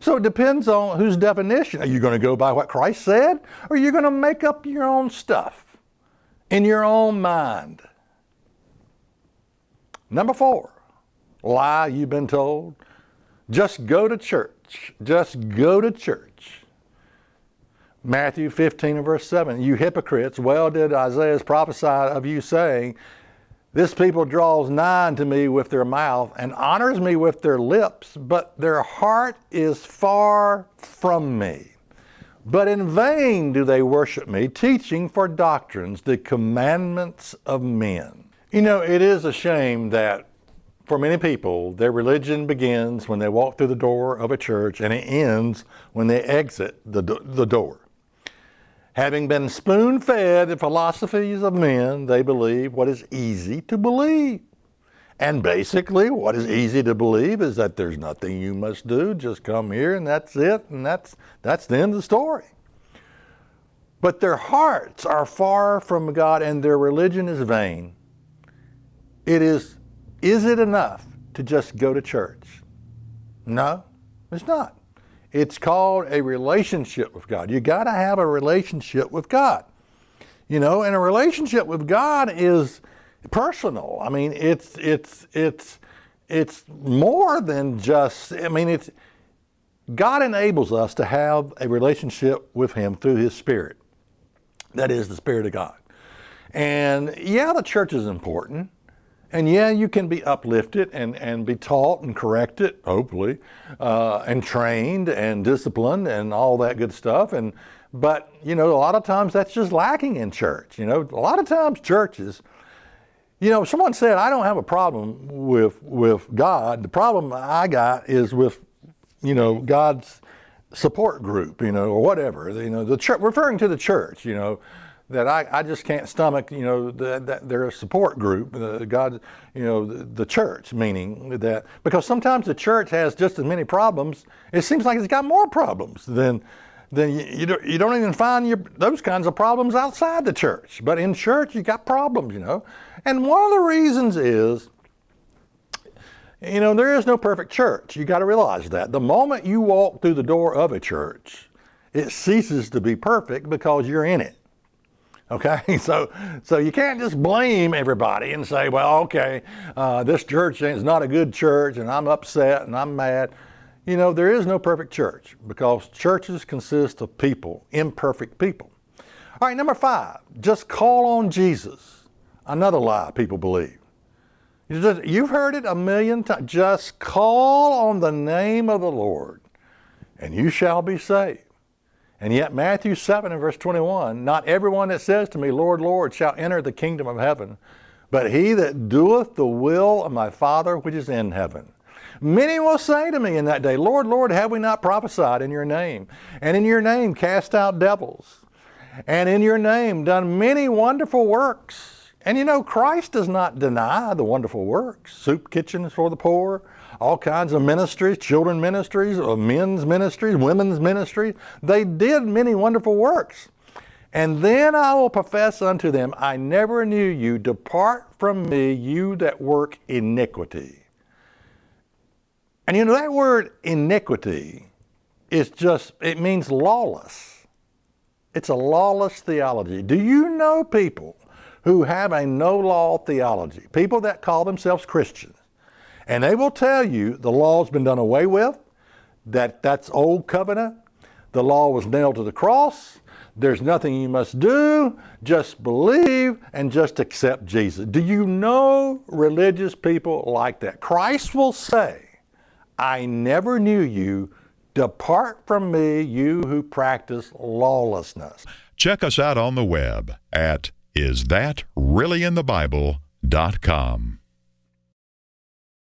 So it depends on whose definition. Are you going to go by what Christ said, or are you going to make up your own stuff in your own mind? Number 4, lie you've been told. Just go to church. Just go to church. Matthew 15 and verse 7, you hypocrites, well did Isaiah prophesy of you, saying, this people draws nigh unto me with their mouth and honors me with their lips, but their heart is far from me. But in vain do they worship me, teaching for doctrines the commandments of men. You know, it is a shame that for many people, their religion begins when they walk through the door of a church and it ends when they exit the door. Having been spoon-fed the philosophies of men, they believe what is easy to believe. And basically, what is easy to believe is that there's nothing you must do. Just come here and that's it, and that's the end of the story. But their hearts are far from God and their religion is vain. Is it enough to just go to church? No, it's not. It's called a relationship with God. You got to have a relationship with God. You know, and a relationship with God is personal. I mean, it's more than just, I mean, God enables us to have a relationship with Him through His Spirit. That is the Spirit of God. And yeah, the church is important. And yeah, you can be uplifted and be taught and corrected, hopefully, and trained and disciplined and all that good stuff. But, you know, a lot of times that's just lacking in church. You know, a lot of times churches, you know, someone said, I don't have a problem with God. The problem I got is with, you know, God's support group, you know, or whatever. You know, the church, referring to the church, you know, that I just can't stomach, you know, that they're a support group, God, you know, the church, meaning that, because sometimes the church has just as many problems, it seems like it's got more problems than you don't even find those kinds of problems outside the church. But in church, you got problems, you know. And one of the reasons is, you know, there is no perfect church. You got to realize that. The moment you walk through the door of a church, it ceases to be perfect because you're in it. Okay, so you can't just blame everybody and say, well, okay, this church is not a good church and I'm upset and I'm mad. You know, there is no perfect church because churches consist of people, imperfect people. All right, number 5, just call on Jesus. Another lie people believe. You've heard it a million times. Just call on the name of the Lord and you shall be saved. And yet Matthew 7 and verse 21, not everyone that says to me, Lord, Lord, shall enter the kingdom of heaven, but he that doeth the will of my Father which is in heaven. Many will say to me in that day, Lord, Lord, have we not prophesied in your name? And in your name cast out devils? And in your name done many wonderful works? And you know, Christ does not deny the wonderful works. Soup kitchens for the poor, all kinds of ministries, children ministries, men's ministries, women's ministries. They did many wonderful works. And then I will profess unto them, I never knew you. Depart from me, you that work iniquity. And you know, that word iniquity is just, it means lawless. It's a lawless theology. Do you know people who have a no-law theology? People that call themselves Christians. And they will tell you the law's been done away with, that's old covenant, the law was nailed to the cross, there's nothing you must do, just believe and just accept Jesus. Do you know religious people like that? Christ will say, I never knew you, depart from me, you who practice lawlessness. Check us out on the web at isthatreallyinthebible.com.